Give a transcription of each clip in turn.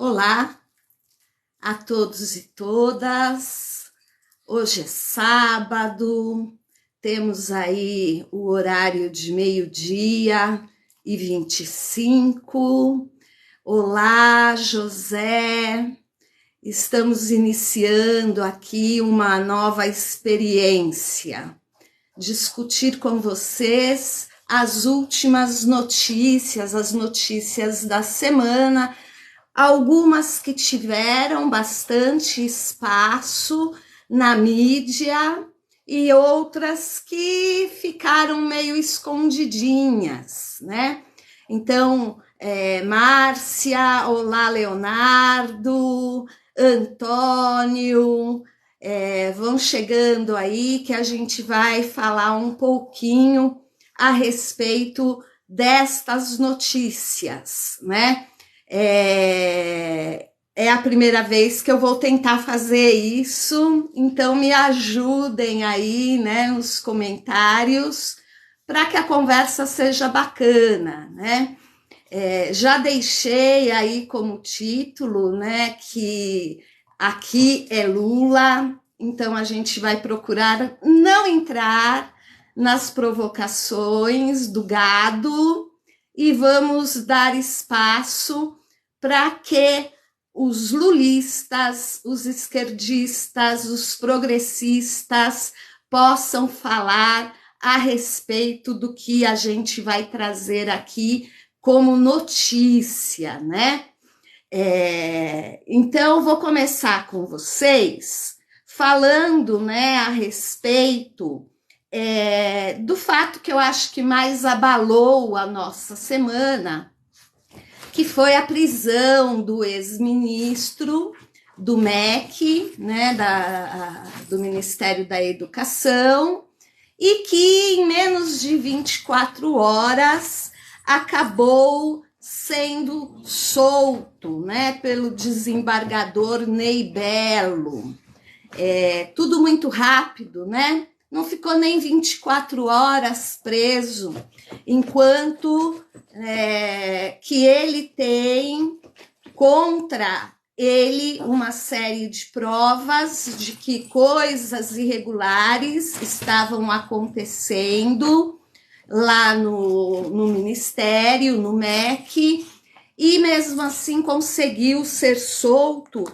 Olá a todos e todas. Hoje é sábado, temos aí o horário de 12h25. Olá, José. Estamos iniciando aqui uma nova experiência. Discutir com vocês as últimas notícias, as notícias da semana, algumas que tiveram bastante espaço na mídia e outras que ficaram meio escondidinhas, né? Então, Márcia, olá, Leonardo, Antônio, vão chegando aí que a gente vai falar um pouquinho a respeito destas notícias, né? É a primeira vez que eu vou tentar fazer isso, então me ajudem aí, né, nos comentários, para que a conversa seja bacana, né? Já deixei aí como título, né, que aqui é Lula, então a gente vai procurar não entrar nas provocações do gado e vamos dar espaço para que os lulistas, os esquerdistas, os progressistas possam falar a respeito do que a gente vai trazer aqui como notícia, né? Então, vou começar com vocês falando, né, a respeito do fato que eu acho que mais abalou a nossa semana, que foi a prisão do ex-ministro do MEC, né, do Ministério da Educação, e que em menos de 24 horas acabou sendo solto, né, pelo desembargador Ney Bello. Tudo muito rápido, né? Não ficou nem 24 horas preso, enquanto que ele tem contra ele uma série de provas de que coisas irregulares estavam acontecendo lá no Ministério, no MEC, e mesmo assim conseguiu ser solto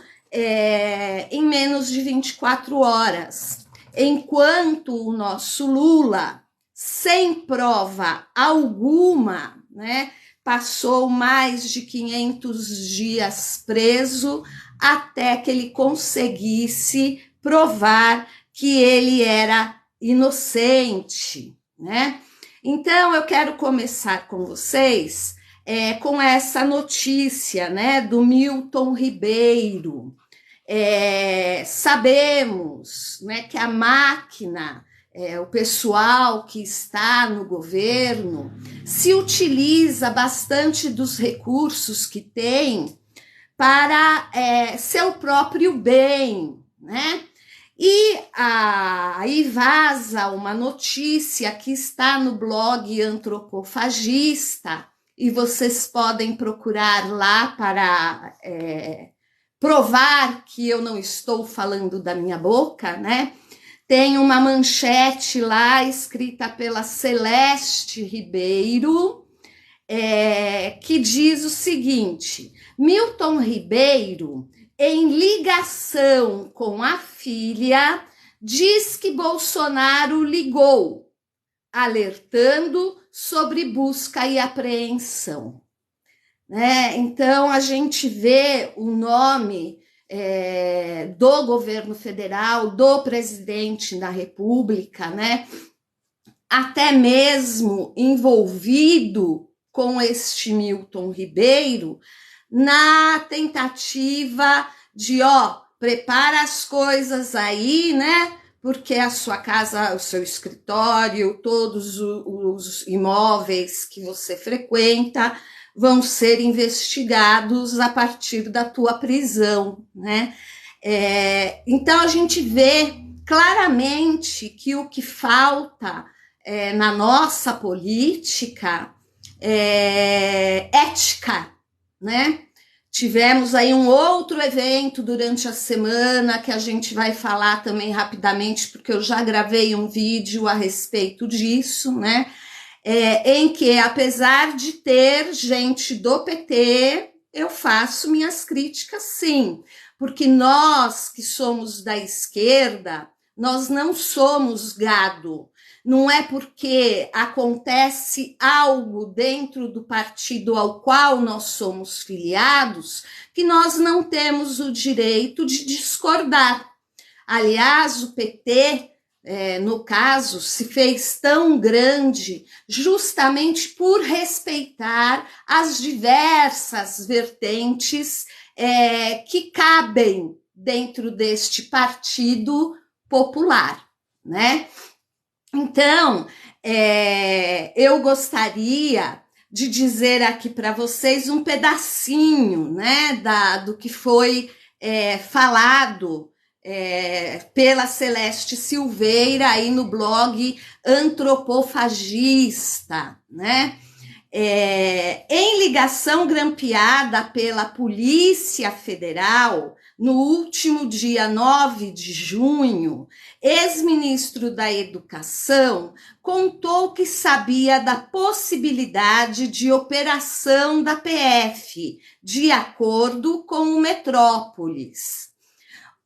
em menos de 24 horas. Enquanto o nosso Lula, sem prova alguma, né, passou mais de 500 dias preso até que ele conseguisse provar que ele era inocente, né? Então, eu quero começar com vocês com essa notícia, né, do Milton Ribeiro. Sabemos, né, que a máquina, o pessoal que está no governo, se utiliza bastante dos recursos que tem para seu próprio bem, né? E aí vaza uma notícia que está no blog Antropofagista, e vocês podem procurar lá para provar que eu não estou falando da minha boca, né? Tem uma manchete lá escrita pela Celeste Ribeiro, que diz o seguinte: Milton Ribeiro, em ligação com a filha, diz que Bolsonaro ligou, alertando sobre busca e apreensão. Né? Então, a gente vê o nome do governo federal, do presidente da República, né? Até mesmo envolvido com este Milton Ribeiro, na tentativa de, prepara as coisas aí, né? Porque a sua casa, o seu escritório, todos os imóveis que você frequenta vão ser investigados a partir da tua prisão, né? Então, a gente vê claramente que o que falta na nossa política é ética, né? Tivemos aí um outro evento durante a semana que a gente vai falar também rapidamente, porque eu já gravei um vídeo a respeito disso, né? Em que, apesar de ter gente do PT, eu faço minhas críticas sim, porque nós que somos da esquerda, nós não somos gado. Não é porque acontece algo dentro do partido ao qual nós somos filiados que nós não temos o direito de discordar. Aliás, o PT, no caso, se fez tão grande justamente por respeitar as diversas vertentes que cabem dentro deste partido popular, né? Então, eu gostaria de dizer aqui para vocês um pedacinho, né, do que foi falado pela Celeste Silveira aí no blog Antropofagista, né? Em ligação grampeada pela Polícia Federal, no último dia 9 de junho, ex-ministro da Educação contou que sabia da possibilidade de operação da PF, de acordo com o Metrópolis.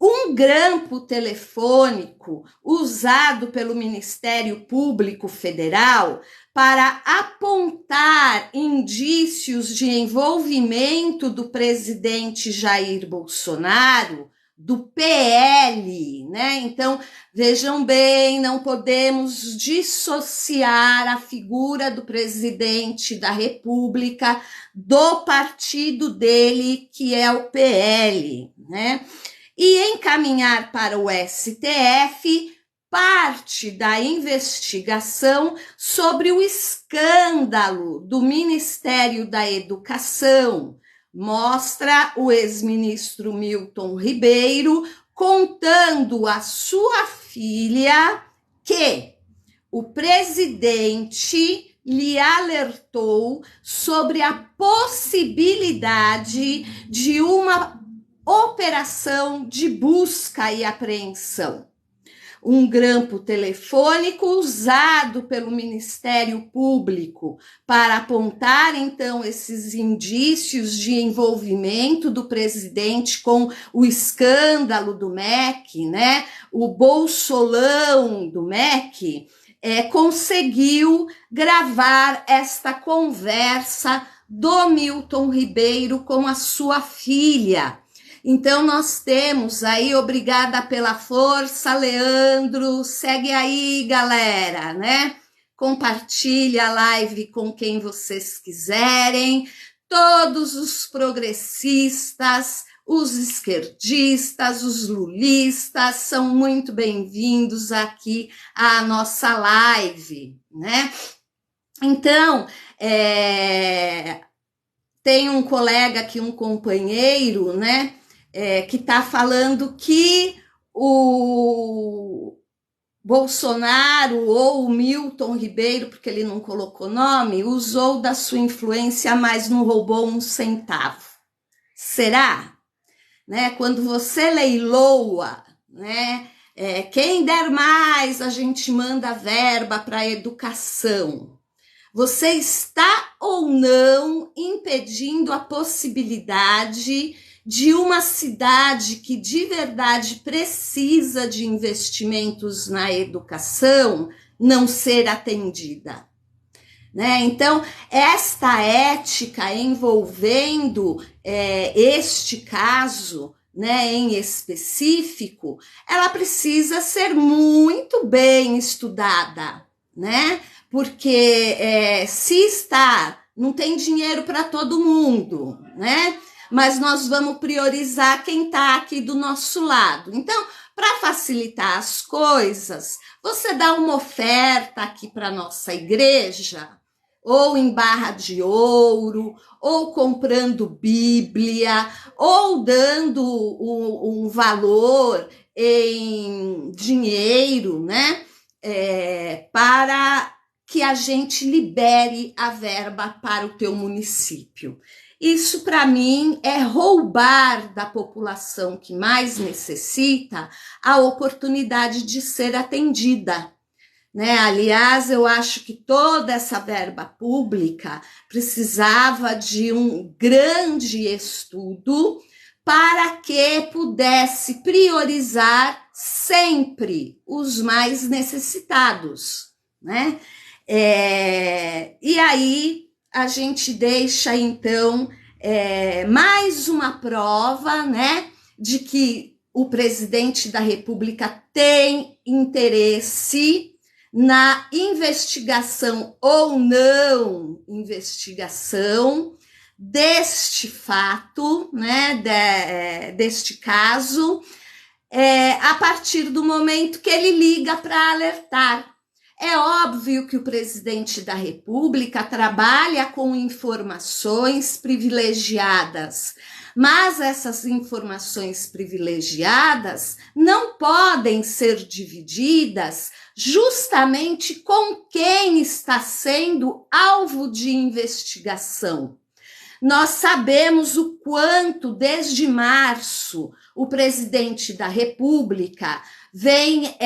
Um grampo telefônico usado pelo Ministério Público Federal para apontar indícios de envolvimento do presidente Jair Bolsonaro, do PL, né? Então, vejam bem, não podemos dissociar a figura do presidente da República do partido dele, que é o PL, né? E encaminhar para o STF parte da investigação sobre o escândalo do Ministério da Educação. Mostra o ex-ministro Milton Ribeiro contando à sua filha que o presidente lhe alertou sobre a possibilidade de uma operação de busca e apreensão. Um grampo telefônico usado pelo Ministério Público para apontar, então, esses indícios de envolvimento do presidente com o escândalo do MEC, né? O bolsolão do MEC, conseguiu gravar esta conversa do Milton Ribeiro com a sua filha. Então, nós temos aí, obrigada pela força, Leandro, segue aí, galera, né? Compartilha a live com quem vocês quiserem, todos os progressistas, os esquerdistas, os lulistas, são muito bem-vindos aqui à nossa live, né? Então, tem um colega aqui, um companheiro, né? Que está falando que o Bolsonaro ou o Milton Ribeiro, porque ele não colocou nome, usou da sua influência, mas não roubou um centavo. Será? Né? Quando você leiloa, né? Quem der mais, a gente manda verba para a educação. Você está ou não impedindo a possibilidade de uma cidade que de verdade precisa de investimentos na educação não ser atendida, né? Então, esta ética envolvendo este caso, né, em específico, ela precisa ser muito bem estudada, né? Porque não tem dinheiro para todo mundo, né? Mas nós vamos priorizar quem está aqui do nosso lado. Então, para facilitar as coisas, você dá uma oferta aqui para a nossa igreja, ou em barra de ouro, ou comprando Bíblia, ou dando um valor em dinheiro, né? Para que a gente libere a verba para o teu município. Isso, para mim, é roubar da população que mais necessita a oportunidade de ser atendida, né? Aliás, eu acho que toda essa verba pública precisava de um grande estudo para que pudesse priorizar sempre os mais necessitados, né? E aí a gente deixa, então, mais uma prova, né, de que o presidente da República tem interesse na investigação ou não investigação deste fato, né, deste caso, a partir do momento que ele liga para alertar. É óbvio que o presidente da República trabalha com informações privilegiadas, mas essas informações privilegiadas não podem ser divididas justamente com quem está sendo alvo de investigação. Nós sabemos o quanto, desde março, o presidente da República vem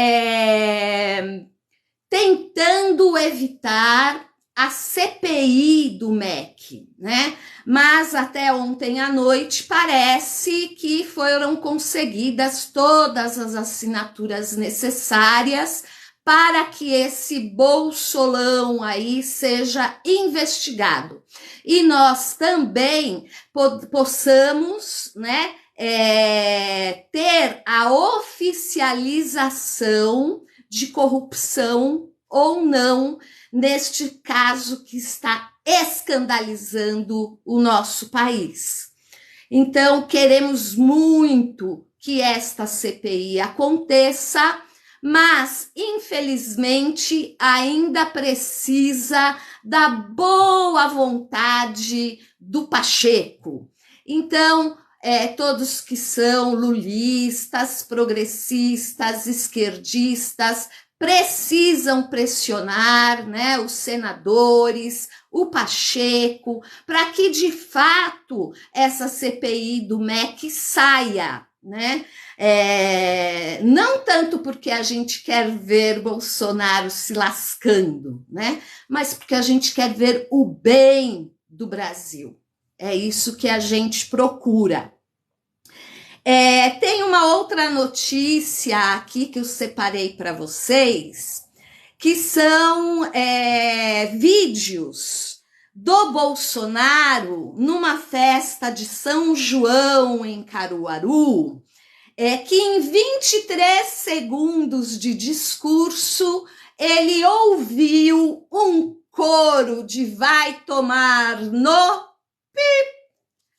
tentando evitar a CPI do MEC, né? Mas até ontem à noite parece que foram conseguidas todas as assinaturas necessárias para que esse bolsolão aí seja investigado. E nós também possamos, né, ter a oficialização de corrupção ou não neste caso que está escandalizando o nosso país. Então, queremos muito que esta CPI aconteça, mas, infelizmente, ainda precisa da boa vontade do Pacheco. Então, todos que são lulistas, progressistas, esquerdistas, precisam pressionar, né, os senadores, o Pacheco, para que, de fato, essa CPI do MEC saia, né? Não tanto porque a gente quer ver Bolsonaro se lascando, né? Mas porque a gente quer ver o bem do Brasil. É isso que a gente procura. Tem uma outra notícia aqui que eu separei para vocês, que são vídeos do Bolsonaro numa festa de São João em Caruaru, que em 23 segundos de discurso ele ouviu um coro de vai tomar no pip,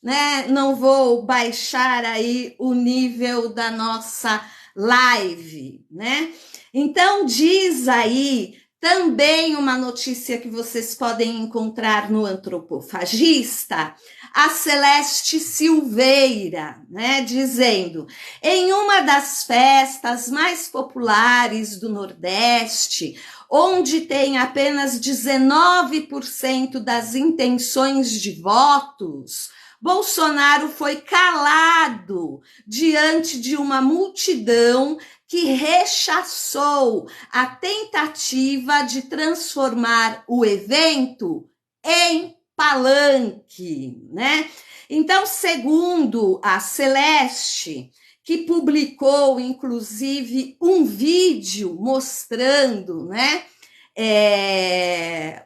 né? Não vou baixar aí o nível da nossa live, né? Então diz aí também uma notícia que vocês podem encontrar no Antropofagista, a Celeste Silveira, né, dizendo: em uma das festas mais populares do Nordeste, onde tem apenas 19% das intenções de votos, Bolsonaro foi calado diante de uma multidão que rechaçou a tentativa de transformar o evento em palanque, né? Então, segundo a Celeste, que publicou inclusive um vídeo mostrando, né,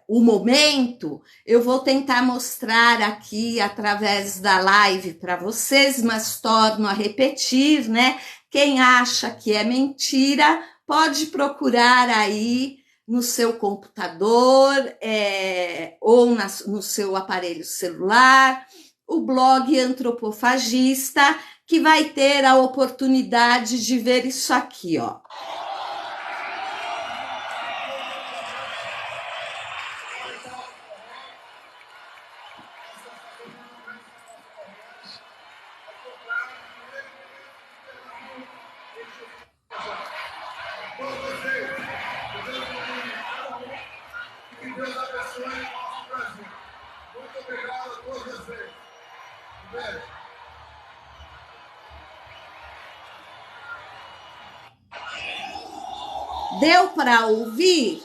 o momento, eu vou tentar mostrar aqui através da live para vocês, mas torno a repetir, né? Quem acha que é mentira, pode procurar aí no seu computador ou no seu aparelho celular, o blog Antropofagista, que vai ter a oportunidade de ver isso aqui, ó. Que Deus abençoe o nosso Brasil. Muito obrigado a todos vocês. Deu para ouvir?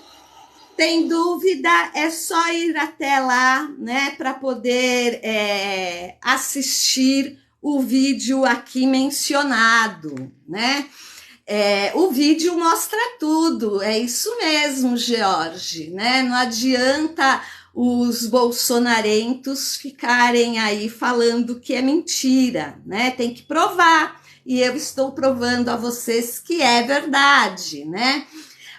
Tem dúvida? É só ir até lá, né, para poder assistir o vídeo aqui mencionado, né? O vídeo mostra tudo, é isso mesmo, George, né? Não adianta os bolsonarentos ficarem aí falando que é mentira, né? Tem que provar, e eu estou provando a vocês que é verdade, né?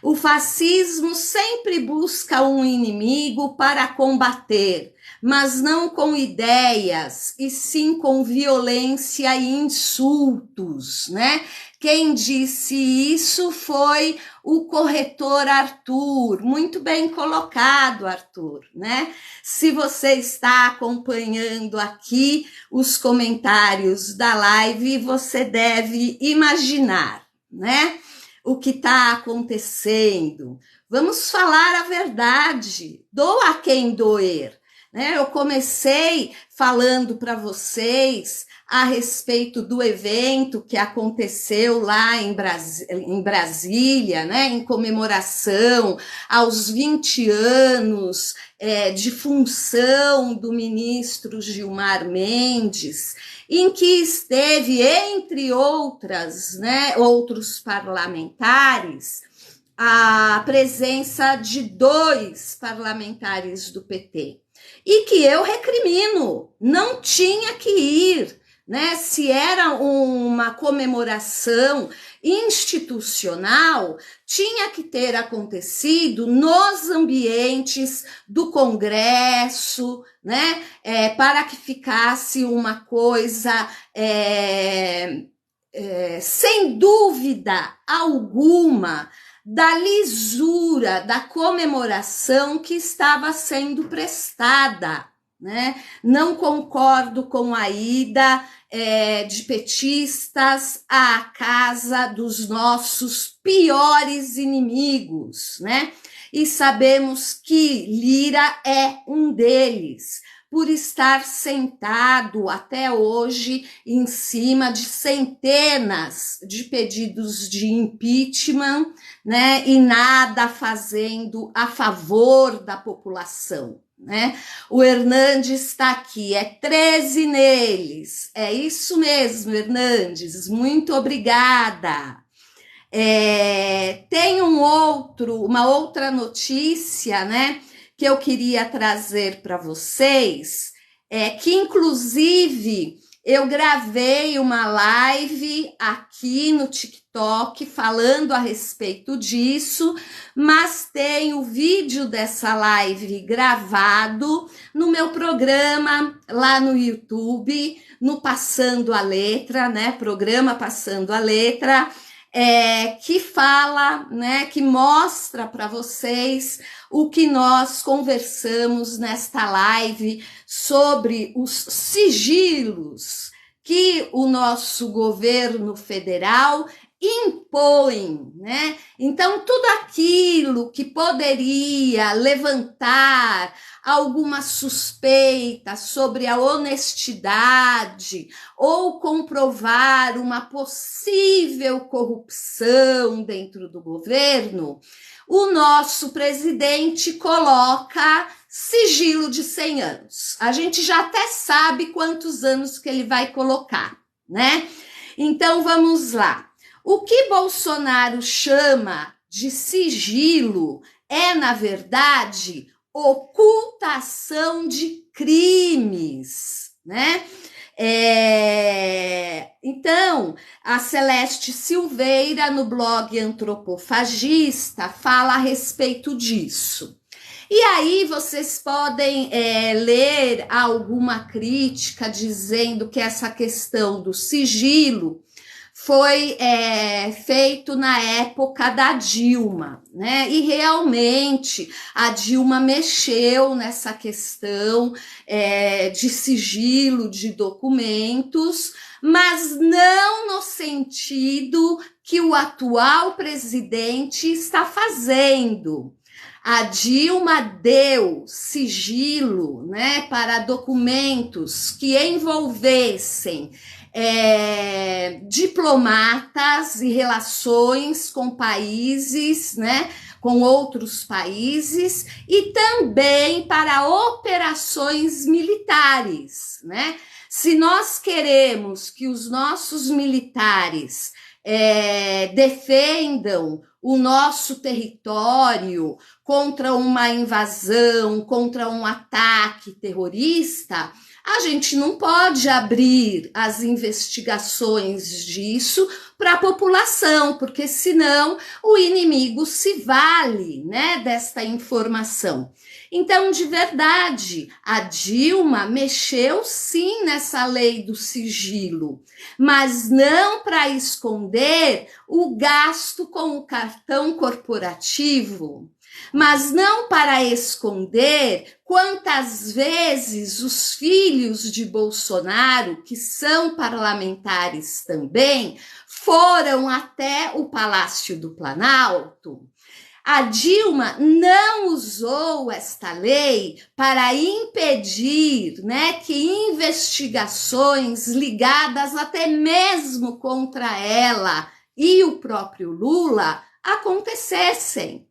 O fascismo sempre busca um inimigo para combater, mas não com ideias, e sim com violência e insultos, né? Quem disse isso foi o corretor Arthur, muito bem colocado, Arthur, né? Se você está acompanhando aqui os comentários da live, você deve imaginar, né? O que está acontecendo. Vamos falar a verdade, doa quem doer. Né? Eu comecei falando para vocês a respeito do evento que aconteceu lá em Brasília, né? Em comemoração aos 20 anos de função do ministro Gilmar Mendes, em que esteve, entre outras, né, outros parlamentares, a presença de 2 parlamentares do PT, e que eu recrimino, não tinha que ir, né? Se era uma comemoração institucional, tinha que ter acontecido nos ambientes do Congresso, né? Para que ficasse uma coisa sem dúvida alguma da lisura da comemoração que estava sendo prestada, né? Não concordo com a ida de petistas à casa dos nossos piores inimigos, né? E sabemos que Lira é um deles, por estar sentado até hoje em cima de centenas de pedidos de impeachment, né? E nada fazendo a favor da população. Né? O Hernandes está aqui, 13 neles, é isso mesmo, Hernandes, muito obrigada. Tem uma outra notícia, né, que eu queria trazer para vocês, que inclusive eu gravei uma live aqui no TikTok falando a respeito disso, mas tem o vídeo dessa live gravado no meu programa lá no YouTube, no Passando a Letra, né? Programa Passando a Letra, que fala, né? Que mostra para vocês o que nós conversamos nesta live sobre os sigilos que o nosso governo federal impõe, né? Então, tudo aquilo que poderia levantar alguma suspeita sobre a honestidade ou comprovar uma possível corrupção dentro do governo, o nosso presidente coloca sigilo de 100 anos. A gente já até sabe quantos anos que ele vai colocar, né? Então, vamos lá. O que Bolsonaro chama de sigilo é, na verdade, ocultação de crimes, né? Então, a Celeste Silveira, no blog Antropofagista, fala a respeito disso. E aí vocês podem ler alguma crítica dizendo que essa questão do sigilo foi feito na época da Dilma, né? E realmente a Dilma mexeu nessa questão de sigilo de documentos, mas não no sentido que o atual presidente está fazendo. A Dilma deu sigilo, né, para documentos que envolvessem diplomatas e relações com países, né, com outros países, e também para operações militares, né? Se nós queremos que os nossos militares defendam o nosso território contra uma invasão, contra um ataque terrorista, a gente não pode abrir as investigações disso para a população, porque senão o inimigo se vale, né, desta informação. Então, de verdade, a Dilma mexeu sim nessa lei do sigilo, mas não para esconder o gasto com o cartão corporativo, mas não para esconder quantas vezes os filhos de Bolsonaro, que são parlamentares também, foram até o Palácio do Planalto. A Dilma não usou esta lei para impedir, né, que investigações ligadas até mesmo contra ela e o próprio Lula acontecessem,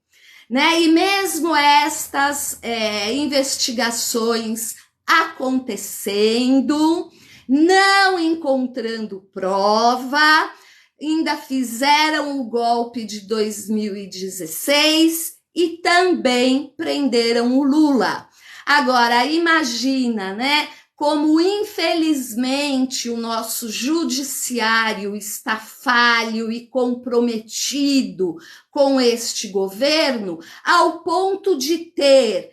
né? E mesmo estas investigações acontecendo, não encontrando prova, ainda fizeram o golpe de 2016 e também prenderam o Lula. Agora, imagina, né, como infelizmente o nosso judiciário está falho e comprometido com este governo, ao ponto de ter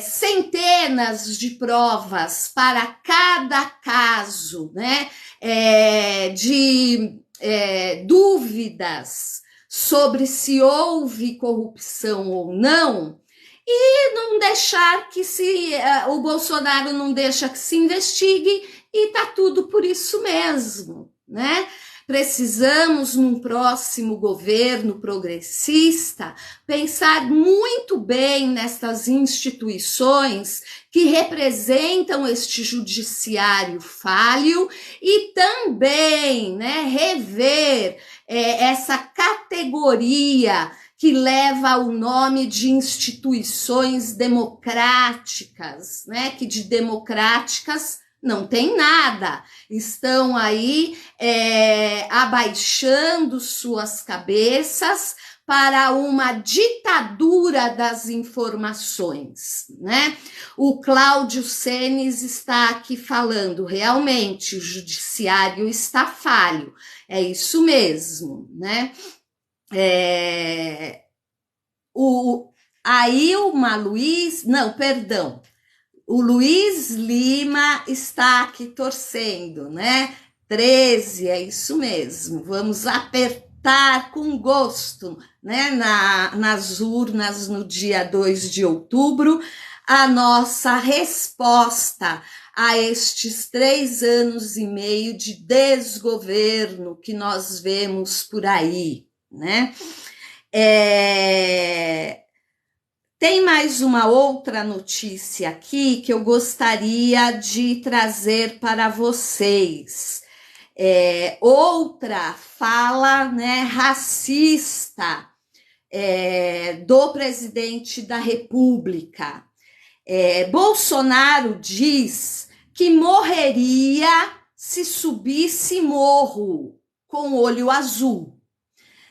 centenas de provas para cada caso, né, de dúvidas sobre se houve corrupção ou não, e não deixar que o Bolsonaro não deixa que se investigue, e tá tudo por isso mesmo, né? Precisamos, num próximo governo progressista, pensar muito bem nestas instituições que representam este judiciário falho e também, né, rever essa categoria que leva o nome de instituições democráticas, né, que de democráticas não tem nada, estão aí abaixando suas cabeças para uma ditadura das informações, né? O Cláudio Senes está aqui falando, realmente o judiciário está falho, é isso mesmo, né? O Luiz Lima está aqui torcendo, né? 13, é isso mesmo. Vamos apertar com gosto, né? Nas urnas no dia 2 de outubro, a nossa resposta a estes 3 anos e meio de desgoverno que nós vemos por aí, né? Tem mais uma outra notícia aqui que eu gostaria de trazer para vocês. Outra fala, né, racista do presidente da República. Bolsonaro diz que morreria se subisse morro com olho azul,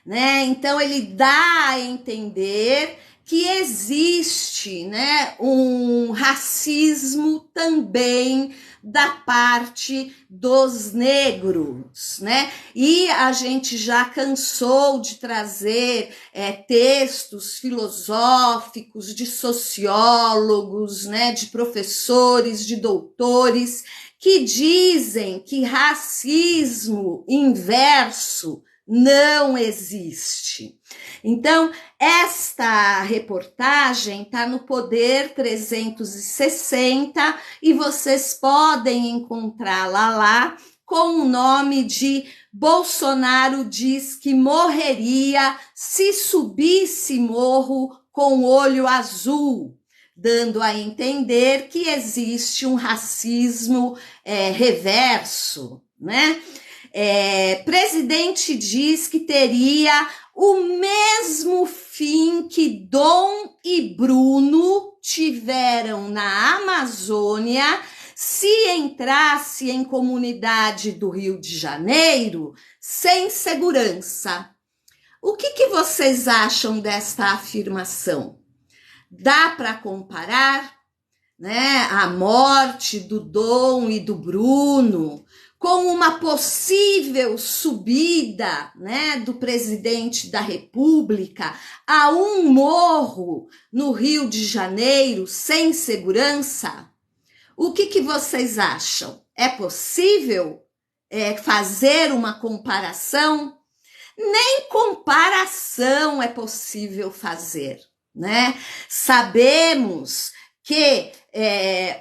né? Então ele dá a entender que existe, né, um racismo também da parte dos negros, né? E a gente já cansou de trazer textos filosóficos de sociólogos, né, de professores, de doutores, que dizem que racismo inverso não existe. Então, esta reportagem está no Poder 360 e vocês podem encontrá-la lá com o nome de Bolsonaro diz que morreria se subisse morro com olho azul, dando a entender que existe um racismo reverso, né? Presidente diz que teria o mesmo fim que Dom e Bruno tiveram na Amazônia se entrasse em comunidade do Rio de Janeiro sem segurança. O que vocês acham desta afirmação? Dá para comparar, né, a morte do Dom e do Bruno com uma possível subida, né, do presidente da República a um morro no Rio de Janeiro sem segurança? O que vocês acham? É possível fazer uma comparação? Nem comparação é possível fazer, né? Sabemos que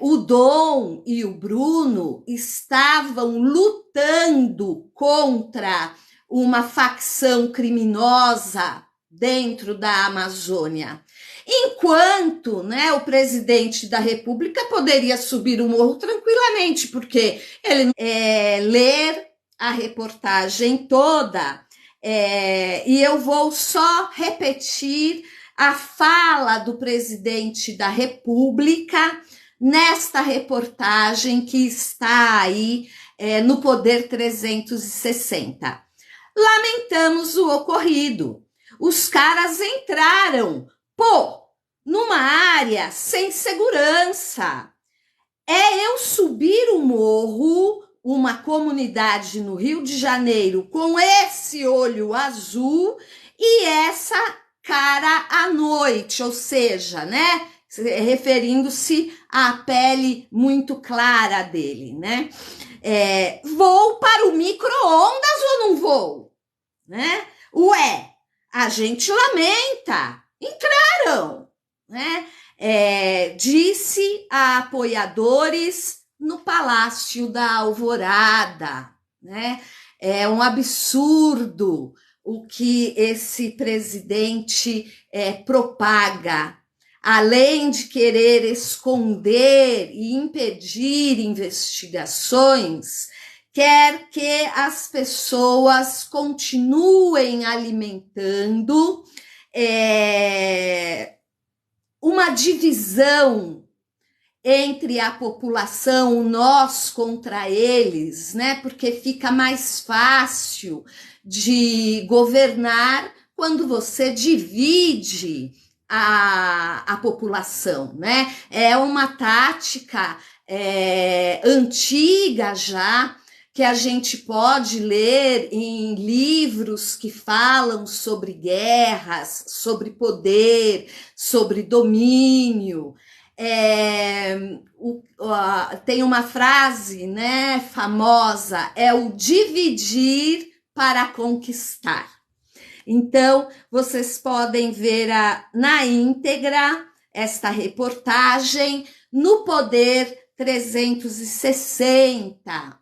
o Dom e o Bruno estavam lutando contra uma facção criminosa dentro da Amazônia. Enquanto, né, o presidente da República poderia subir o morro tranquilamente, porque ele ler a reportagem toda, e eu vou só repetir a fala do presidente da República nesta reportagem que está aí no Poder 360. Lamentamos o ocorrido. Os caras entraram, numa área sem segurança. Eu subir o morro, uma comunidade no Rio de Janeiro com esse olho azul e essa cara à noite, ou seja, né, referindo-se à pele muito clara dele, né? Vou para o micro-ondas ou não vou? Né? Ué, a gente lamenta, entraram, né? Disse a apoiadores no Palácio da Alvorada, né? É um absurdo o que esse presidente propaga, além de querer esconder e impedir investigações, quer que as pessoas continuem alimentando uma divisão entre a população, nós contra eles, né? Porque fica mais fácil de governar quando você divide a população, né? É uma tática antiga já, que a gente pode ler em livros que falam sobre guerras, sobre poder, sobre domínio. Tem uma frase, né, famosa, é o dividir para conquistar. Então, vocês podem ver na íntegra esta reportagem no Poder 360.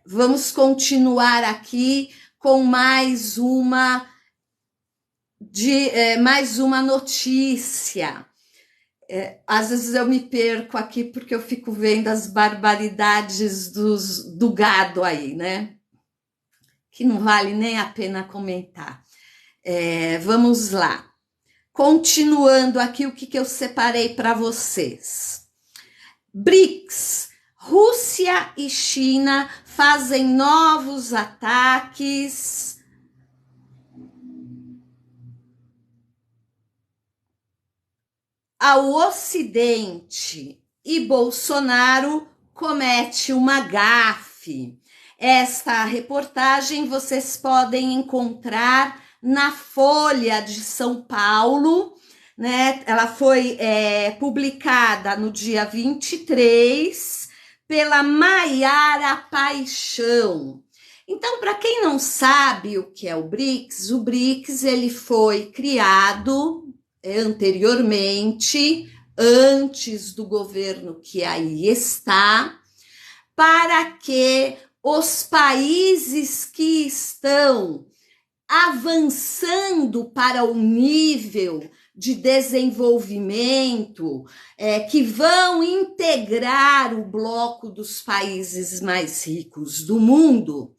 Vamos continuar aqui com mais uma notícia. Às vezes eu me perco aqui porque eu fico vendo as barbaridades do gado aí, né? Que não vale nem a pena comentar. Vamos lá. Continuando aqui, o que eu separei para vocês. BRICS, Rússia e China fazem novos ataques ao Ocidente e Bolsonaro comete uma gafe. Esta reportagem vocês podem encontrar na Folha de São Paulo, né? Ela foi publicada no dia 23 pela Maiara Paixão. Então, para quem não sabe o que é o BRICS ele foi criado anteriormente, antes do governo que aí está, para que os países que estão avançando para o nível de desenvolvimento que vão integrar o bloco dos países mais ricos do mundo,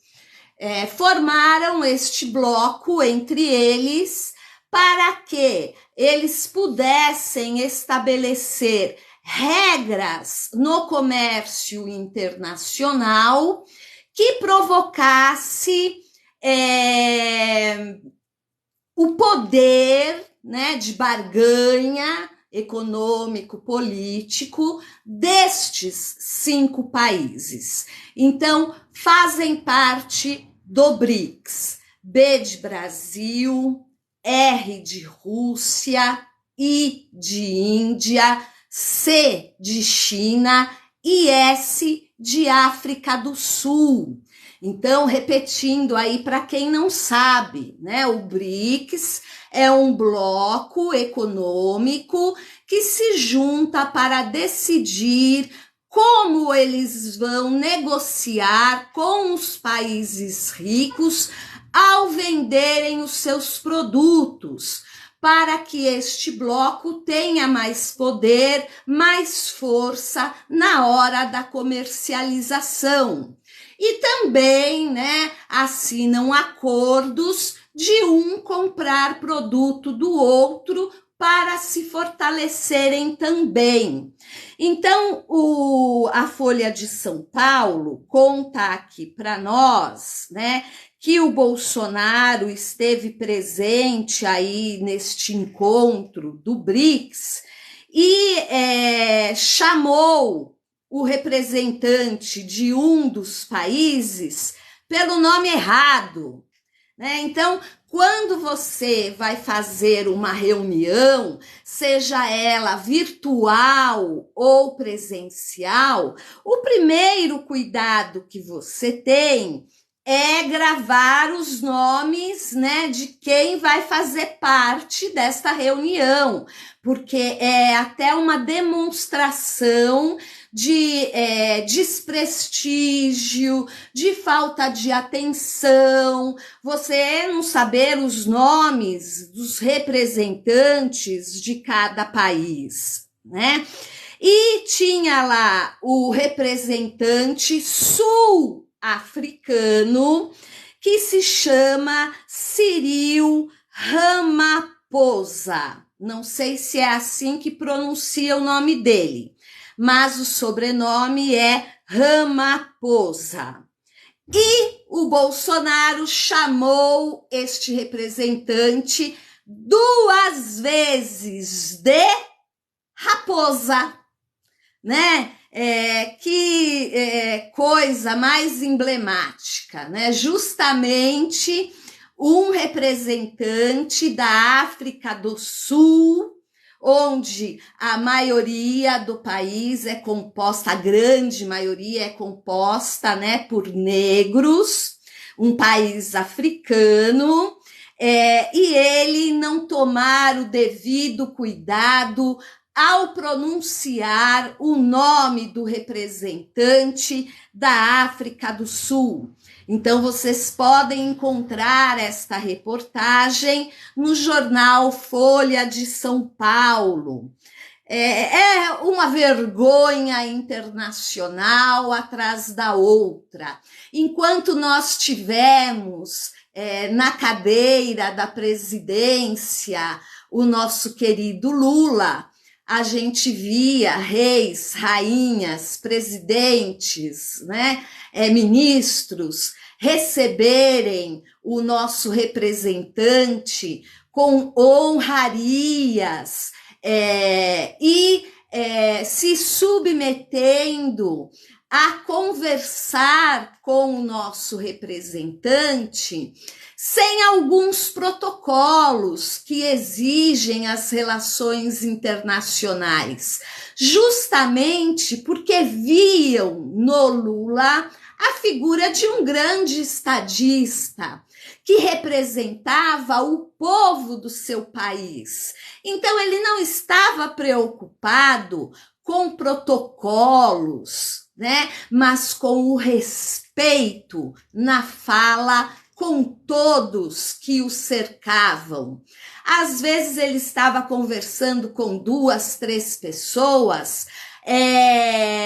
formaram este bloco entre eles para que eles pudessem estabelecer regras no comércio internacional que provocasse o poder, né, de barganha econômico, político destes 5 países. Então, fazem parte do BRICS, B de Brasil, R de Rússia, I de Índia, C de China e S de África do Sul. Então, repetindo aí para quem não sabe, né, o BRICS é um bloco econômico que se junta para decidir como eles vão negociar com os países ricos ao venderem os seus produtos, para que este bloco tenha mais poder, mais força na hora da comercialização. E também, né, assinam acordos de um comprar produto do outro para se fortalecerem também. Então, a Folha de São Paulo conta aqui para nós, né, que o Bolsonaro esteve presente aí neste encontro do BRICS e chamou o representante de um dos países pelo nome errado, né? Então, quando você vai fazer uma reunião, seja ela virtual ou presencial, o primeiro cuidado que você tem é gravar os nomes, né, de quem vai fazer parte desta reunião, porque é até uma demonstração de desprestígio, de falta de atenção, você não saber os nomes dos representantes de cada país, né? E tinha lá o representante sul-africano, que se chama Cyril Ramaphosa. Não sei se é assim que pronuncia o nome dele, mas o sobrenome é Ramaphosa. E o Bolsonaro chamou este representante 2 vezes de raposa, né? Que coisa mais emblemática, né? Justamente um representante da África do Sul, onde a maioria do país é composta, a grande maioria é composta, né, por negros, um país africano, e ele não tomar o devido cuidado ao pronunciar o nome do representante da África do Sul. Então, vocês podem encontrar esta reportagem no jornal Folha de São Paulo. É uma vergonha internacional atrás da outra. Enquanto nós tivemos na cadeira da presidência o nosso querido Lula, a gente via reis, rainhas, presidentes, né, ministros receberem o nosso representante com honrarias e se submetendo a conversar com o nosso representante sem alguns protocolos que exigem as relações internacionais, justamente porque viam no Lula a figura de um grande estadista que representava o povo do seu país. Então, ele não estava preocupado com protocolos, né, mas com o respeito na fala com todos que o cercavam. Às vezes ele estava conversando com 2, 3 pessoas,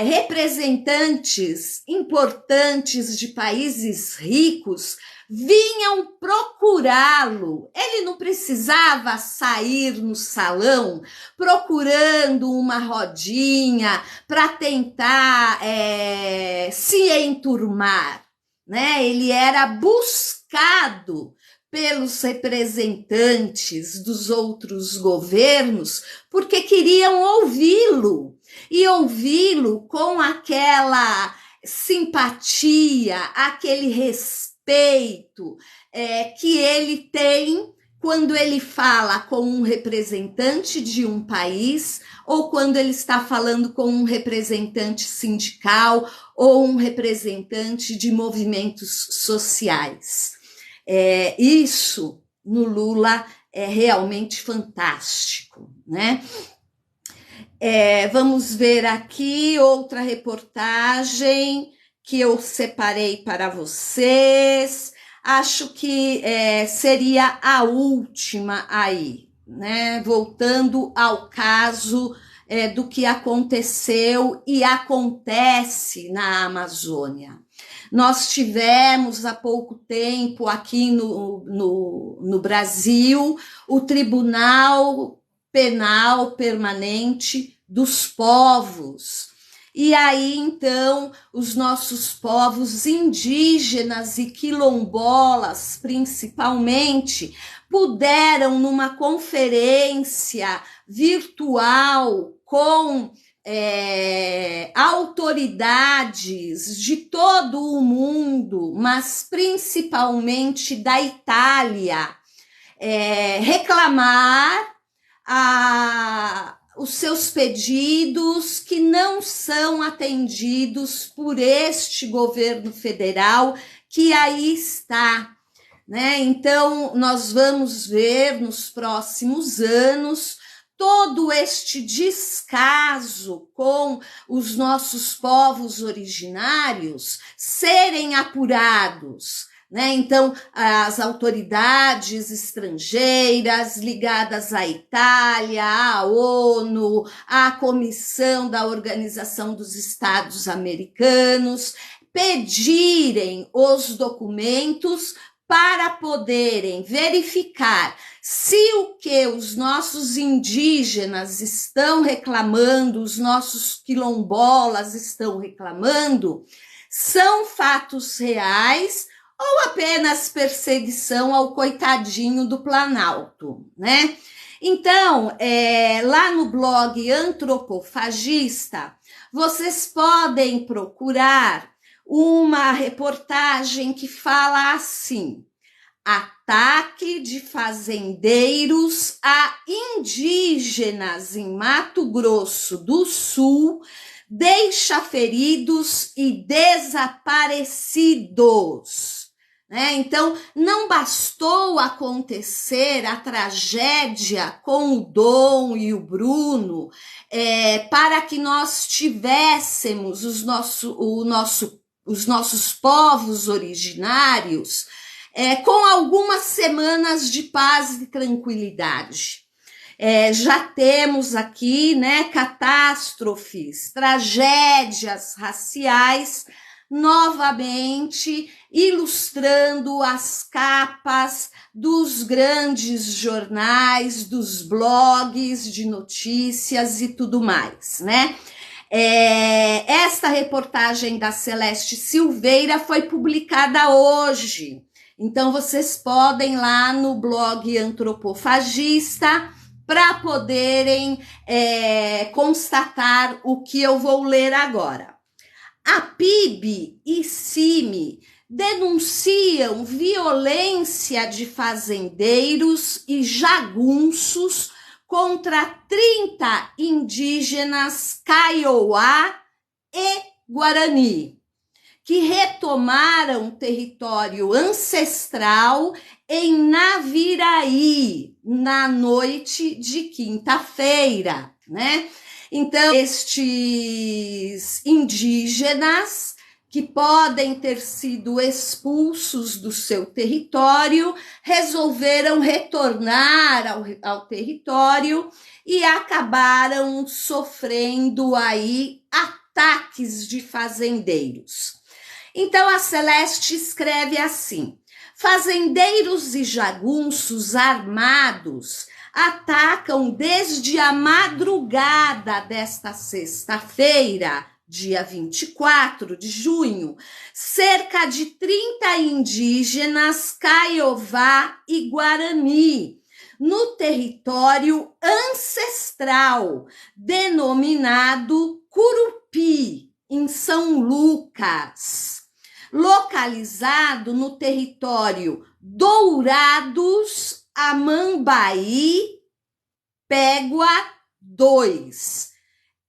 representantes importantes de países ricos vinham procurá-lo. Ele não precisava sair no salão procurando uma rodinha para tentar se enturmar, né? Ele era buscado pelos representantes dos outros governos porque queriam ouvi-lo e ouvi-lo com aquela simpatia, aquele respeito que ele tem quando ele fala com um representante de um país ou quando ele está falando com um representante sindical ou um representante de movimentos sociais. Isso no Lula é realmente fantástico, né? Vamos ver aqui outra reportagem que eu separei para vocês. Acho que seria a última aí, né? Voltando ao caso do que aconteceu e acontece na Amazônia. Nós tivemos há pouco tempo aqui no Brasil o Tribunal Penal Permanente dos Povos. E aí, então, os nossos povos indígenas e quilombolas, principalmente, puderam, numa conferência virtual com autoridades de todo o mundo, mas principalmente da Itália, reclamar os seus pedidos que não são atendidos por este governo federal que aí está, né? Então, nós vamos ver nos próximos anos todo este descaso com os nossos povos originários serem apurados, né? Então, as autoridades estrangeiras ligadas à Itália, à ONU, à Comissão da Organização dos Estados Americanos, pedirem os documentos para poderem verificar se o que os nossos indígenas estão reclamando, os nossos quilombolas estão reclamando, são fatos reais ou apenas perseguição ao coitadinho do Planalto, né? Então, lá no blog Antropofagista, vocês podem procurar uma reportagem que fala assim: ataque de fazendeiros a indígenas em Mato Grosso do Sul deixa feridos e desaparecidos. Então, não bastou acontecer a tragédia com o Dom e o Bruno para que nós tivéssemos os nossos povos originários com algumas semanas de paz e tranquilidade. Já temos aqui, né, catástrofes, tragédias raciais, novamente ilustrando as capas dos grandes jornais, dos blogs de notícias e tudo mais, né? Esta reportagem da Celeste Silveira foi publicada hoje, então vocês podem ir lá no blog Antropofagista para poderem constatar o que eu vou ler agora. A PIB e CIMI denunciam violência de fazendeiros e jagunços contra 30 indígenas Kaiowá e Guarani, que retomaram território ancestral em Naviraí, na noite de quinta-feira, né? Então, estes indígenas que podem ter sido expulsos do seu território, resolveram retornar ao território e acabaram sofrendo aí ataques de fazendeiros. Então a Celeste escreve assim: fazendeiros e jagunços armados atacam desde a madrugada desta sexta-feira, dia 24 de junho, cerca de 30 indígenas Caiová e Guarani, no território ancestral, denominado Curupi, em São Lucas, localizado no território Dourados, Amambaí, Pégua 2,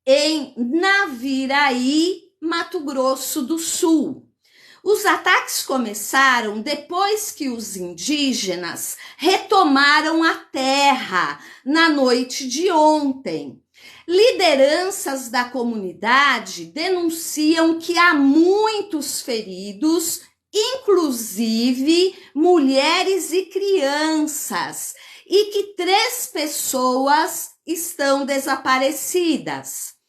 em Naviraí, Mato Grosso do Sul. Os ataques começaram depois que os indígenas retomaram a terra na noite de ontem. Lideranças da comunidade denunciam que há muitos feridos, inclusive mulheres e crianças, e que 3 pessoas estão desaparecidas.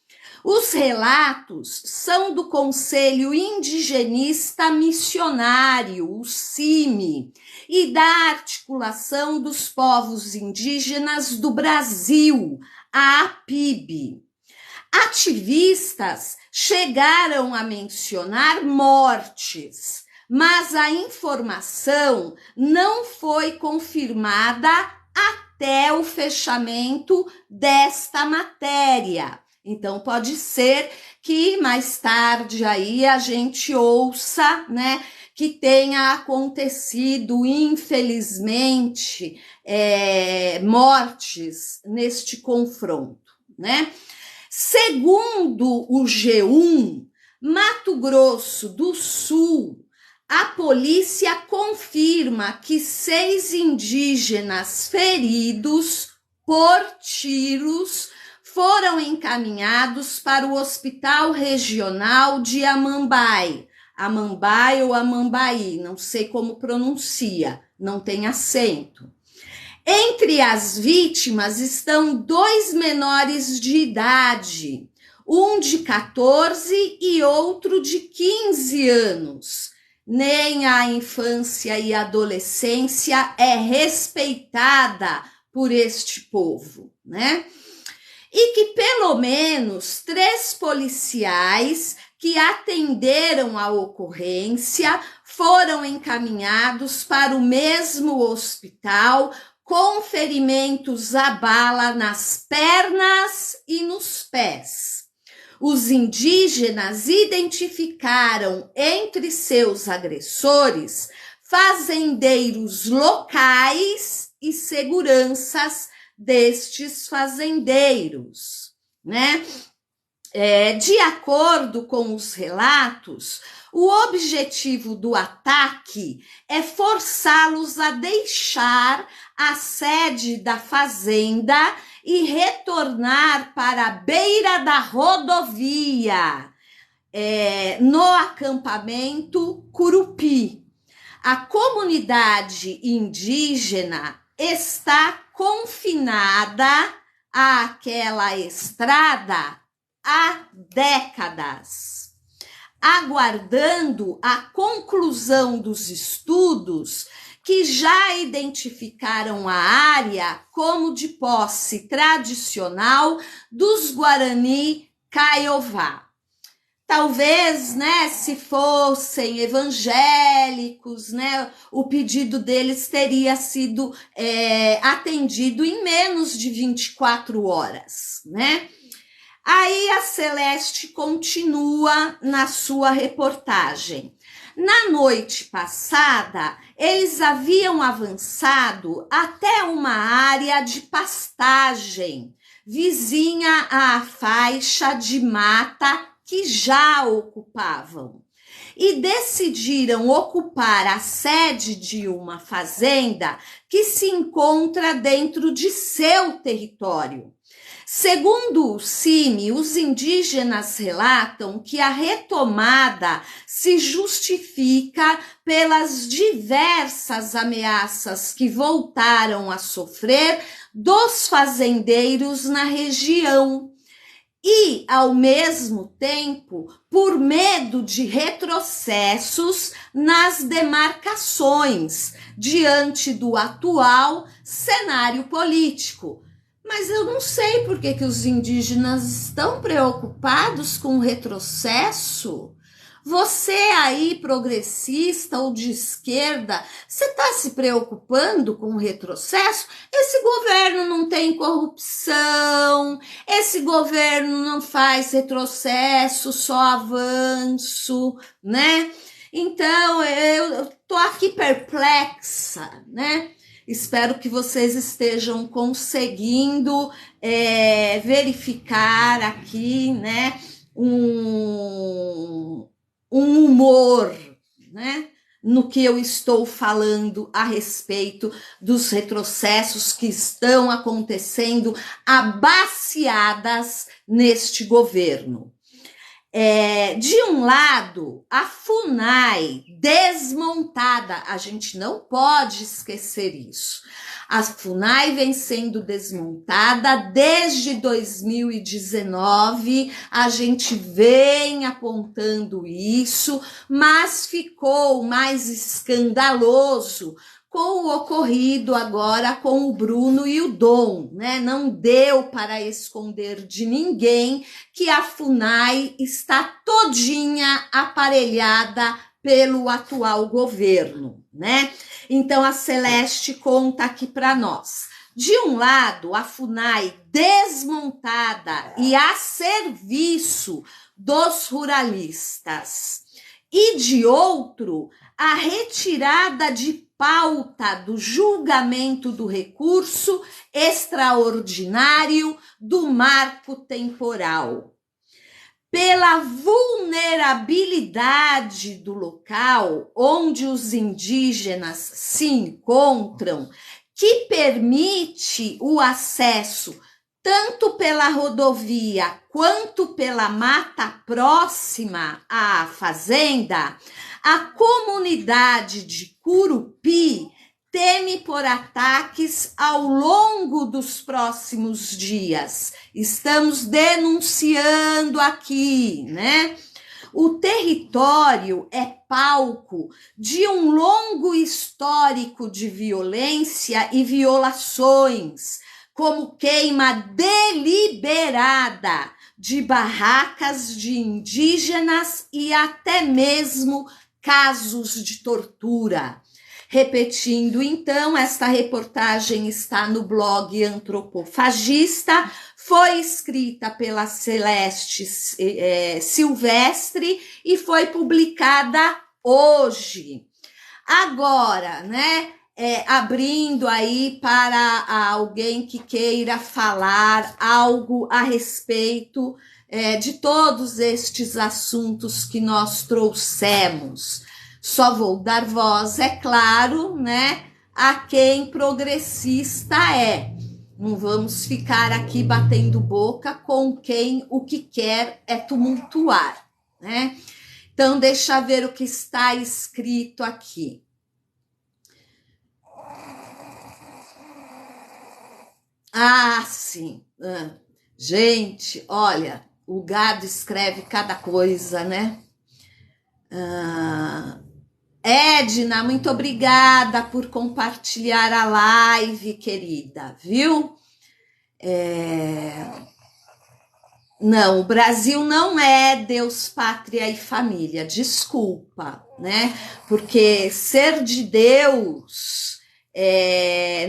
Os relatos são do Conselho Indigenista Missionário, o CIMI, e da Articulação dos Povos Indígenas do Brasil, a APIB. Ativistas chegaram a mencionar mortes, mas a informação não foi confirmada até o fechamento desta matéria. Então, pode ser que mais tarde aí a gente ouça, né, que tenha acontecido, infelizmente, mortes neste confronto, né? Segundo o G1, Mato Grosso do Sul, a polícia confirma que 6 indígenas feridos por tiros foram encaminhados para o Hospital Regional de Amambai. Amambai ou Amambaí, não sei como pronuncia, não tem acento. Entre as vítimas estão 2 menores de idade, um de 14 e outro de 15 anos. Nem a infância e a adolescência é respeitada por este povo, né? E que pelo menos 3 policiais que atenderam a ocorrência foram encaminhados para o mesmo hospital com ferimentos a bala nas pernas e nos pés. Os indígenas identificaram entre seus agressores fazendeiros locais e seguranças destes fazendeiros, né? De acordo com os relatos, o objetivo do ataque é forçá-los a deixar a sede da fazenda e retornar para a beira da rodovia, no acampamento Curupi. A comunidade indígena está confinada àquela estrada há décadas, aguardando a conclusão dos estudos que já identificaram a área como de posse tradicional dos Guarani Caiová. Talvez, né, se fossem evangélicos, né, o pedido deles teria sido atendido em menos de 24 horas, né? Aí a Celeste continua na sua reportagem. Na noite passada, eles haviam avançado até uma área de pastagem, vizinha à faixa de mata que já ocupavam, e decidiram ocupar a sede de uma fazenda que se encontra dentro de seu território. Segundo o CIMI, os indígenas relatam que a retomada se justifica pelas diversas ameaças que voltaram a sofrer dos fazendeiros na região e, ao mesmo tempo, por medo de retrocessos nas demarcações diante do atual cenário político. Mas eu não sei por que os indígenas estão preocupados com o retrocesso. Você aí, progressista ou de esquerda, você está se preocupando com o retrocesso? Esse governo não tem corrupção, esse governo não faz retrocesso, só avanço, né? Então, eu tô aqui perplexa, né? Espero que vocês estejam conseguindo verificar aqui, né, um humor, né, no que eu estou falando a respeito dos retrocessos que estão acontecendo abaciadas neste governo. De um lado, a FUNAI desmontada, a gente não pode esquecer isso. A FUNAI vem sendo desmontada desde 2019, a gente vem apontando isso, mas ficou mais escandaloso com o ocorrido agora com o Bruno e o Dom, né? Não deu para esconder de ninguém que a FUNAI está todinha aparelhada pelo atual governo, né? Então a Celeste conta aqui para nós. De um lado, a FUNAI desmontada e a serviço dos ruralistas, e de outro, a retirada de pauta do julgamento do recurso extraordinário do marco temporal. Pela vulnerabilidade do local onde os indígenas se encontram, que permite o acesso tanto pela rodovia quanto pela mata próxima à fazenda, a comunidade de Curupi teme por ataques ao longo dos próximos dias. Estamos denunciando aqui, né? O território é palco de um longo histórico de violência e violações, como queima deliberada de barracas de indígenas e até mesmo casos de tortura. Repetindo, então, esta reportagem está no blog Antropofagista, foi escrita pela Celeste Silvestre e foi publicada hoje. Agora, né, abrindo aí para alguém que queira falar algo a respeito de todos estes assuntos que nós trouxemos. Só vou dar voz, é claro, né, a quem progressista é. Não vamos ficar aqui batendo boca com quem o que quer é tumultuar, né? Então, deixa eu ver o que está escrito aqui. Ah, sim. Gente, olha, o gado escreve cada coisa, né? Edna, muito obrigada por compartilhar a live, querida, viu? Não, o Brasil não é Deus, pátria e família, desculpa, né? Porque ser de Deus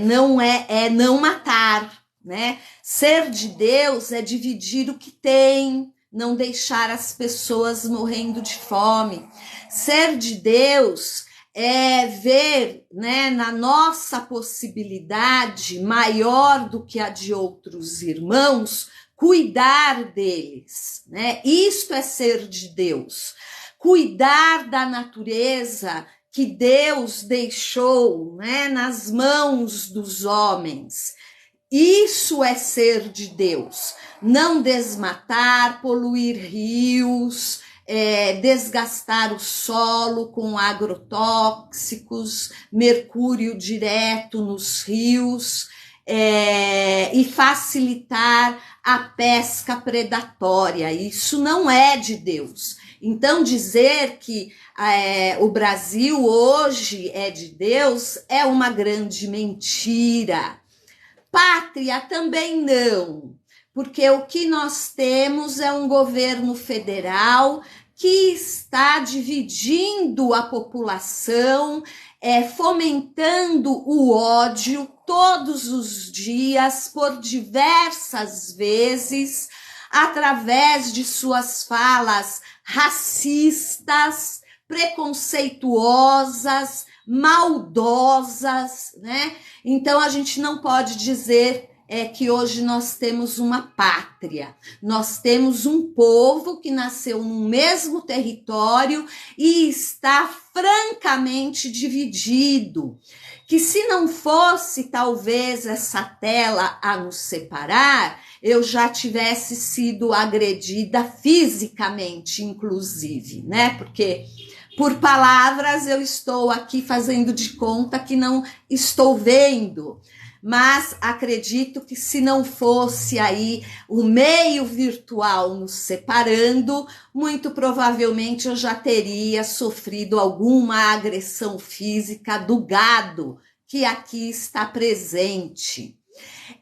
não é não matar, né? Ser de Deus é dividir o que tem, não deixar as pessoas morrendo de fome. Ser de Deus é ver, né, na nossa possibilidade maior do que a de outros irmãos, cuidar deles, né? Isto é ser de Deus. Cuidar da natureza que Deus deixou, né, nas mãos dos homens. Isso é ser de Deus. Não desmatar, poluir rios, desgastar o solo com agrotóxicos, mercúrio direto nos rios, e facilitar a pesca predatória. Isso não é de Deus. Então, dizer que o Brasil hoje é de Deus é uma grande mentira. Pátria também não, porque o que nós temos é um governo federal que está dividindo a população, fomentando o ódio todos os dias, por diversas vezes, através de suas falas racistas, preconceituosas, maldosas, né? Então a gente não pode dizer que hoje nós temos uma pátria. Nós temos um povo que nasceu no mesmo território e está francamente dividido. Que se não fosse talvez essa tela a nos separar, eu já tivesse sido agredida fisicamente, inclusive, né? Porque por palavras eu estou aqui fazendo de conta que não estou vendo, mas acredito que se não fosse aí o meio virtual nos separando, muito provavelmente eu já teria sofrido alguma agressão física do gado que aqui está presente.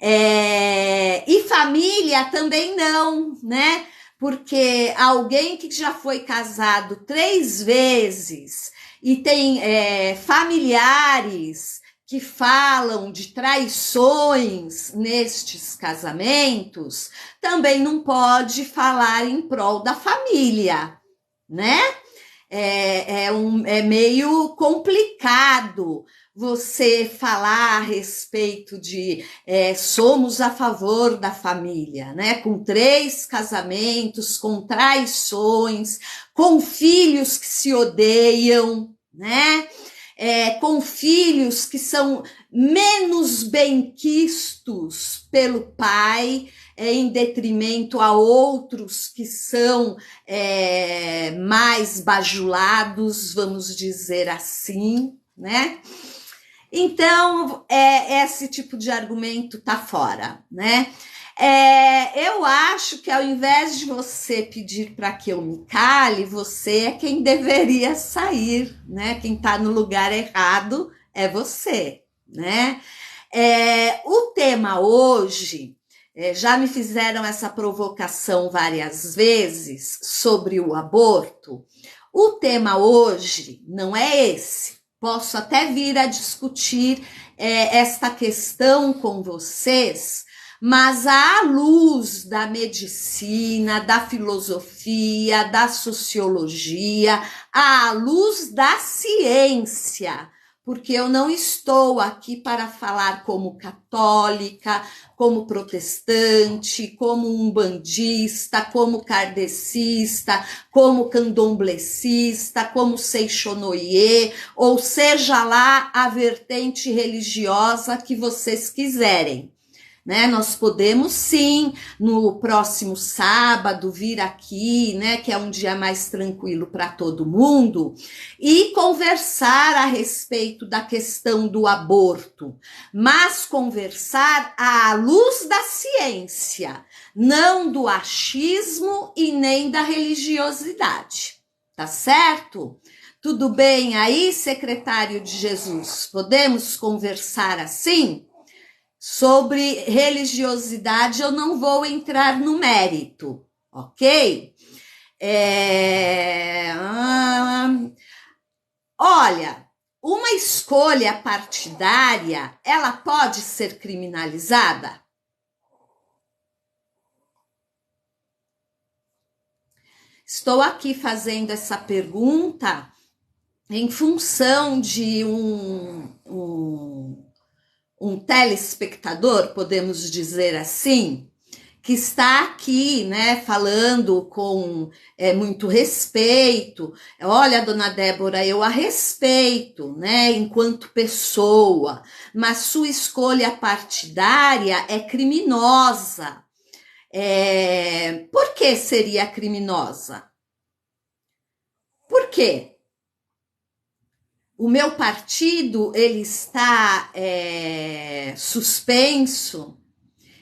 E família também não, né? Porque alguém que já foi casado 3 vezes e tem familiares que falam de traições nestes casamentos, também não pode falar em prol da família, né? É meio complicado você falar a respeito de somos a favor da família, né? Com 3 casamentos, com traições, com filhos que se odeiam, né? Com filhos que são menos benquistos pelo pai, em detrimento a outros que são mais bajulados, vamos dizer assim, né? Então, esse tipo de argumento tá fora, né? Eu acho que ao invés de você pedir para que eu me cale, você é quem deveria sair, né? Quem tá no lugar errado é você, né? O tema hoje, já me fizeram essa provocação várias vezes sobre o aborto. O tema hoje não é esse. Posso até vir a discutir esta questão com vocês, mas à luz da medicina, da filosofia, da sociologia, à luz da ciência, porque eu não estou aqui para falar como católica, como protestante, como umbandista, como kardecista, como candomblessista, como seixonoye, ou seja lá a vertente religiosa que vocês quiserem. Né? Nós podemos sim, no próximo sábado, vir aqui, né, que é um dia mais tranquilo para todo mundo, e conversar a respeito da questão do aborto, mas conversar à luz da ciência, não do achismo e nem da religiosidade, tá certo? Tudo bem aí, secretário de Jesus? Podemos conversar assim? Sobre religiosidade, eu não vou entrar no mérito, ok? Olha, uma escolha partidária, ela pode ser criminalizada? Estou aqui fazendo essa pergunta em função de um telespectador, podemos dizer assim, que está aqui, né, falando com muito respeito. Olha, dona Débora, eu a respeito, né, enquanto pessoa, mas sua escolha partidária é criminosa. Por que seria criminosa? Por quê? O meu partido, ele está suspenso,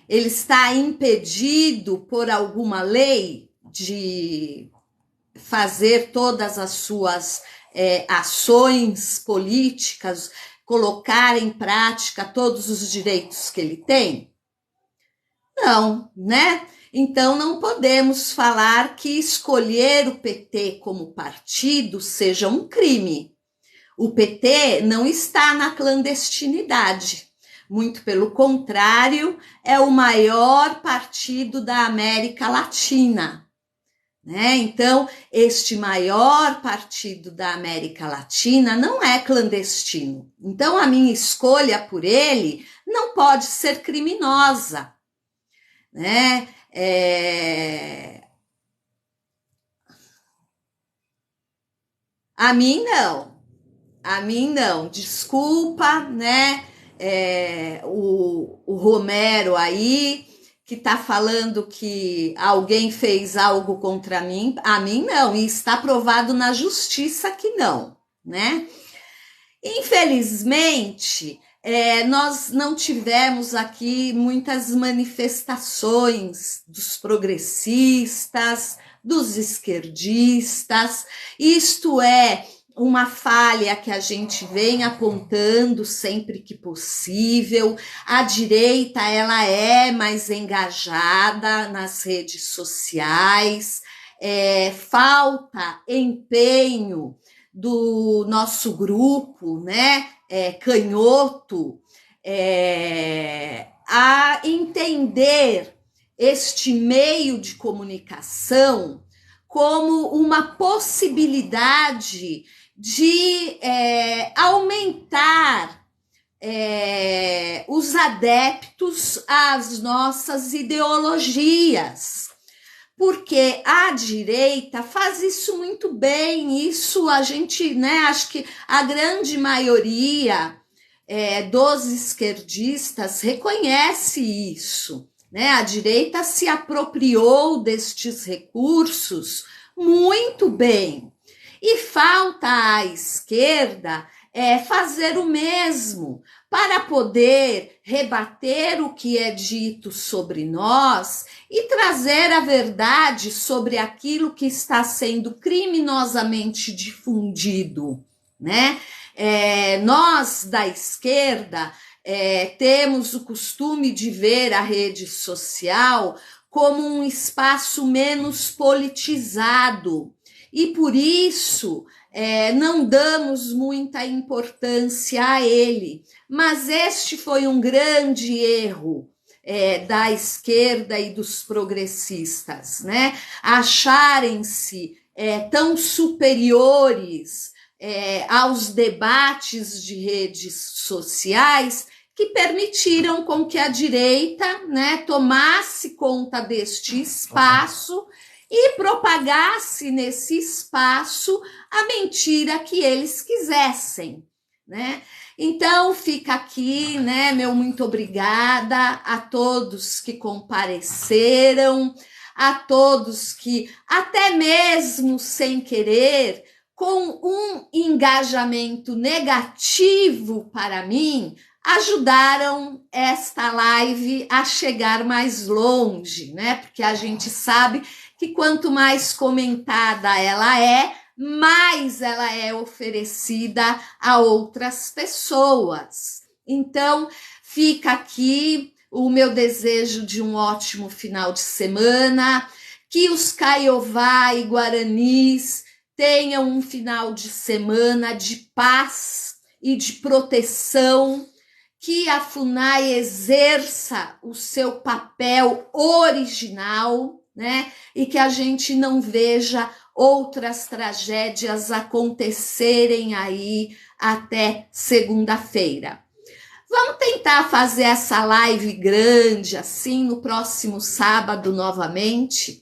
ele está impedido por alguma lei de fazer todas as suas ações políticas, colocar em prática todos os direitos que ele tem? Não, né? Então não podemos falar que escolher o PT como partido seja um crime. O PT não está na clandestinidade. Muito pelo contrário, é o maior partido da América Latina, né? Então, este maior partido da América Latina não é clandestino. Então, a minha escolha por ele não pode ser criminosa, né? A mim não, desculpa, né? O Romero aí, que está falando que alguém fez algo contra mim, a mim não, e está provado na justiça que não, né? Infelizmente, nós não tivemos aqui muitas manifestações dos progressistas, dos esquerdistas, isto é uma falha que a gente vem apontando sempre que possível. A direita, ela é mais engajada nas redes sociais, falta empenho do nosso grupo, né, canhoto, a entender este meio de comunicação como uma possibilidade de aumentar os adeptos às nossas ideologias, porque a direita faz isso muito bem. Isso a gente, né, acho que a grande maioria dos esquerdistas reconhece isso, né? A direita se apropriou destes recursos muito bem. E falta à esquerda fazer o mesmo, para poder rebater o que é dito sobre nós e trazer a verdade sobre aquilo que está sendo criminosamente difundido, né? Nós da esquerda temos o costume de ver a rede social como um espaço menos politizado, e por isso não damos muita importância a ele. Mas este foi um grande erro da esquerda e dos progressistas, né? Acharem-se tão superiores aos debates de redes sociais, que permitiram com que a direita, né, tomasse conta deste espaço e propagasse nesse espaço a mentira que eles quisessem, né? Então fica aqui, né, meu muito obrigada a todos que compareceram, a todos que, até mesmo sem querer, com um engajamento negativo para mim, ajudaram esta live a chegar mais longe, né? Porque a gente sabe que quanto mais comentada ela mais ela é oferecida a outras pessoas. Então, fica aqui o meu desejo de um ótimo final de semana, que os Caiová e Guaranis tenham um final de semana de paz e de proteção, que a FUNAI exerça o seu papel original, né? E que a gente não veja outras tragédias acontecerem aí até segunda-feira. Vamos tentar fazer essa live grande assim no próximo sábado novamente.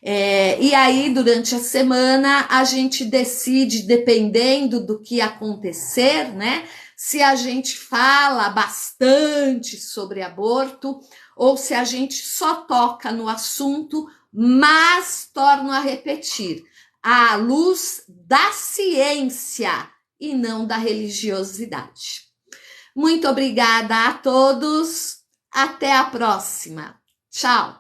E aí, durante a semana, a gente decide, dependendo do que acontecer, né? Se a gente fala bastante sobre aborto ou se a gente só toca no assunto, mas torno a repetir, à luz da ciência e não da religiosidade. Muito obrigada a todos. Até a próxima. Tchau.